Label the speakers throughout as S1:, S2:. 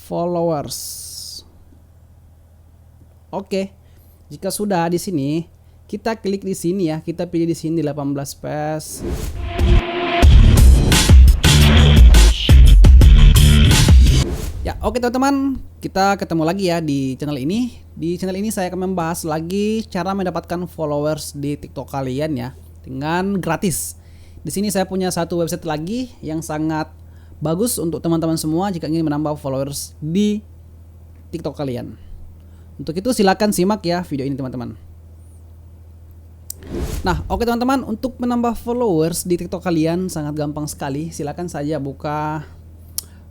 S1: followers. Oke. Jika sudah di sini, kita klik di sini ya. Kita pilih di sini 18 page. Ya, oke teman-teman, kita ketemu lagi ya di channel ini. Di channel ini saya akan membahas lagi cara mendapatkan followers di TikTok kalian ya dengan gratis. Di sini saya punya satu website lagi yang sangat bagus untuk teman-teman semua jika ingin menambah followers di TikTok kalian. Untuk itu silakan simak ya video ini teman-teman. Nah, oke teman-teman, untuk menambah followers di TikTok kalian sangat gampang sekali. Silakan saja buka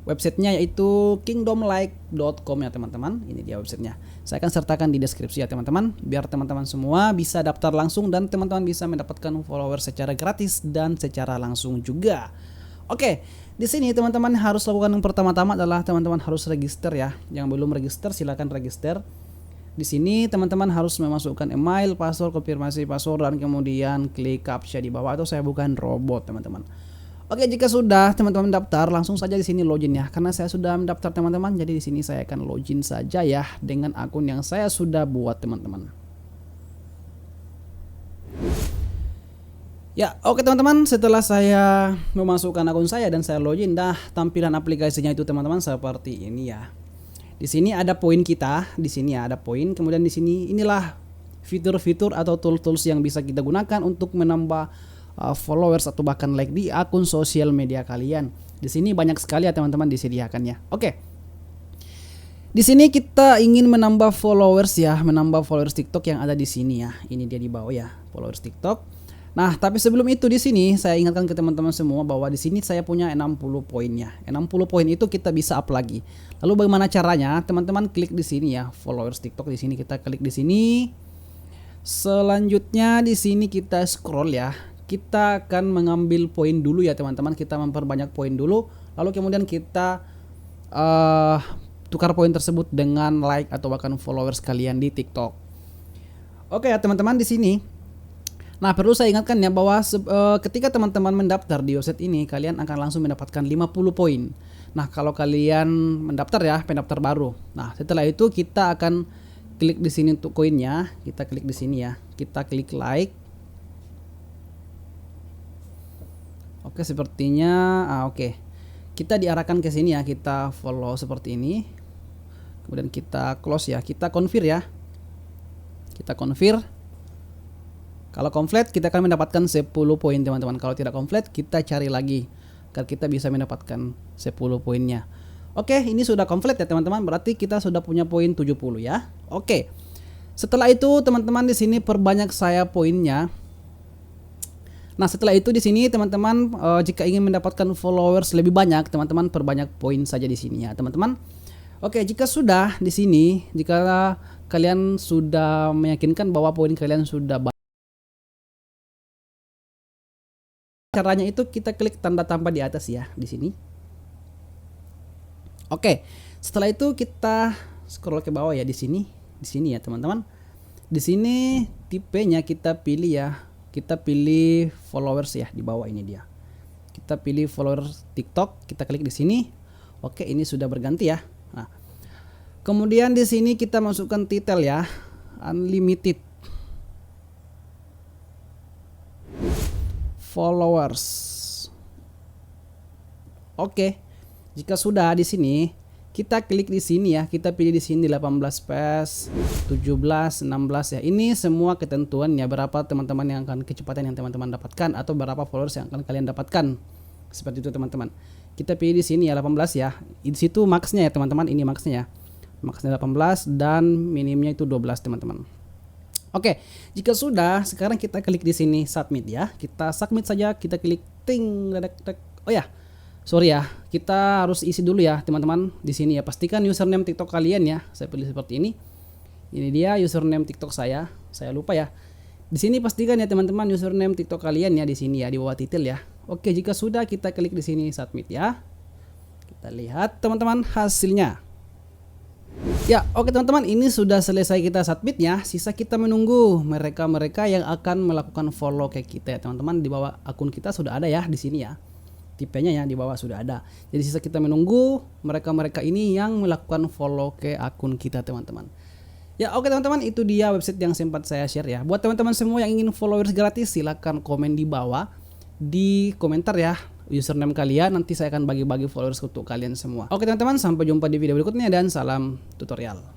S1: websitenya, yaitu kingdomlike.com ya teman-teman. Ini dia websitenya. Saya akan sertakan di deskripsi ya teman-teman, biar teman-teman semua bisa daftar langsung dan teman-teman bisa mendapatkan followers secara gratis dan secara langsung juga. Oke, di sini teman-teman harus lakukan yang pertama-tama adalah teman-teman harus register ya. Yang belum register silakan register. Di sini teman-teman harus memasukkan email, password, konfirmasi password, dan kemudian klik captcha di bawah. Atau saya bukan robot teman-teman. Oke, jika sudah teman-teman daftar, langsung saja di sini login ya. Karena saya sudah mendaftar teman-teman, jadi di sini saya akan login saja ya dengan akun yang saya sudah buat teman-teman. Ya, oke teman-teman, setelah saya memasukkan akun saya dan saya login, tampilan aplikasinya itu teman-teman seperti ini ya. Di sini ada poin kita, di sini ya ada poin. Kemudian di sini inilah fitur-fitur atau tools-tools yang bisa kita gunakan untuk menambah followers atau bahkan like di akun sosial media kalian. Di sini banyak sekali ya teman-teman disediakannya. Oke. Di sini kita ingin menambah followers ya, menambah followers TikTok yang ada di sini ya. Ini dia di bawah ya, followers TikTok. Nah, tapi sebelum itu di sini saya ingatkan ke teman-teman semua bahwa di sini saya punya 60 poinnya. 60 poin itu kita bisa up lagi. Lalu bagaimana caranya? Teman-teman klik di sini ya, followers TikTok. Di sini kita klik di sini. Selanjutnya di sini kita scroll ya. Kita akan mengambil poin dulu ya teman-teman. Kita memperbanyak poin dulu. Lalu kemudian kita tukar poin tersebut dengan like atau bahkan followers kalian di TikTok. Oke ya teman-teman, di sini. Nah, perlu saya ingatkan ya bahwa ketika teman-teman mendaftar di website ini, kalian akan langsung mendapatkan 50 poin. Nah, kalau kalian mendaftar ya, pendaftar baru. Nah, setelah itu kita akan klik di sini untuk koinnya. Kita klik di sini ya. Kita klik like. Oke, sepertinya oke. Kita diarahkan ke sini ya. Kita follow seperti ini. Kemudian kita close ya. Kita confirm ya. Kita confirm. Kalau komplit kita akan mendapatkan 10 poin teman-teman. Kalau tidak komplit kita cari lagi agar kita bisa mendapatkan 10 poinnya. Oke, ini sudah komplit ya teman-teman. Berarti kita sudah punya poin 70 ya. Oke. Setelah itu teman-teman di sini perbanyak saya poinnya. Nah, setelah itu di sini teman-teman jika ingin mendapatkan followers lebih banyak, teman-teman perbanyak poin saja di sini ya, teman-teman. Oke, jika sudah di sini, jika kalian sudah meyakinkan bahwa poin kalian sudah banyak, caranya itu kita klik tanda tambah di atas ya, di sini. Oke, setelah itu kita scroll ke bawah ya, di sini ya teman-teman. Di sini tipenya kita pilih ya, kita pilih followers ya, di bawah ini dia. Kita pilih followers TikTok, kita klik di sini. Oke, ini sudah berganti ya. Nah, kemudian di sini kita masukkan titel ya, unlimited followers. Oke. Jika sudah di sini, kita klik di sini ya. Kita pilih di sini 18 page, 17, 16 ya. Ini semua ketentuan ya, berapa teman-teman yang akan kecepatan yang teman-teman dapatkan atau berapa followers yang akan kalian dapatkan. Seperti itu teman-teman. Kita pilih di sini ya 18 ya. Di situ maksnya ya teman-teman, ini maksnya ya. Maksnya 18 dan minimnya itu 12 teman-teman. Oke, jika sudah, sekarang kita klik di sini submit ya. Kita submit saja, kita klik ting. Oh ya, sorry ya, kita harus isi dulu ya teman-teman di sini ya. Pastikan username TikTok kalian ya. Saya pilih seperti ini. Ini dia username TikTok saya. Saya lupa ya. Di sini pastikan ya teman-teman username TikTok kalian ya, di sini ya, di bawah titel ya. Oke, jika sudah kita klik di sini submit ya. Kita lihat teman-teman hasilnya. Ya, oke teman-teman, ini sudah selesai kita submit ya. Sisa kita menunggu mereka-mereka yang akan melakukan follow ke kita ya teman-teman. Di bawah akun kita sudah ada ya di sini ya. tipenya ya di bawah sudah ada. Jadi sisa kita menunggu mereka-mereka ini yang melakukan follow ke akun kita teman-teman. Ya oke teman-teman, itu dia website yang sempat saya share ya. Buat teman-teman semua yang ingin followers gratis, silahkan komen di bawah di komentar ya username kalian, nanti saya akan bagi-bagi followers untuk kalian semua. Oke teman-teman, sampai jumpa di video berikutnya dan salam tutorial.